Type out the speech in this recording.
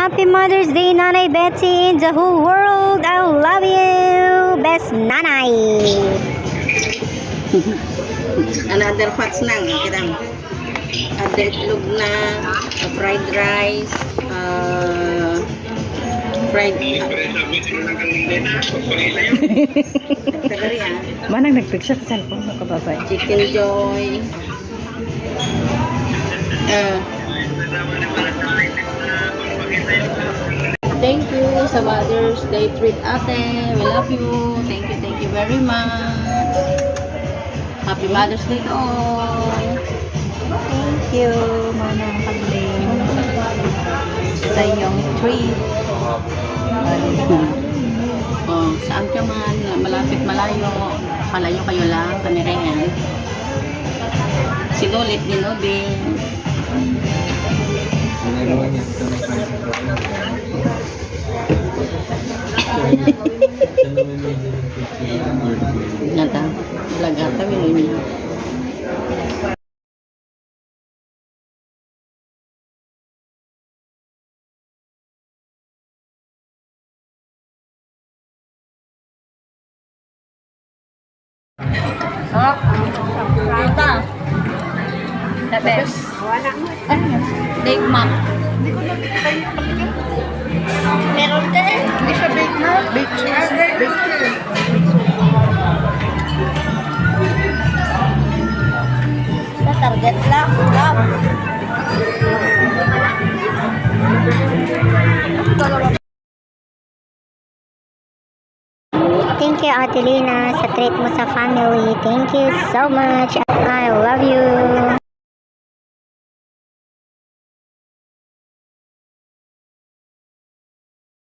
Happy Mother's Day, Nanay Betsy, in the whole world. I love you. Best nanay. Another fats na. Kita mo. Ada itlog na. Fried rice. Fried... Tagari ah. Manang nagpicture sa cellphone mo kababay. Chicken joy. Thank you sa Mother's Day treat ate. We love you. Thank you very much. Happy Mother's Day to all. Thank you, Manang Pagling, sa iyong treat. Oh, saan ka man, malapit malayo, palayo kayo lang, kanirengan. Sinulit din o din. Nata, vlog ata, minun niya. Ito. The best. Big Mac. Meron din. Hindi siya Big Mac. Big cheese. Big cheese. Sa Target lang. Thank you, Ate Lina, sa treat mo sa family. Thank you so much.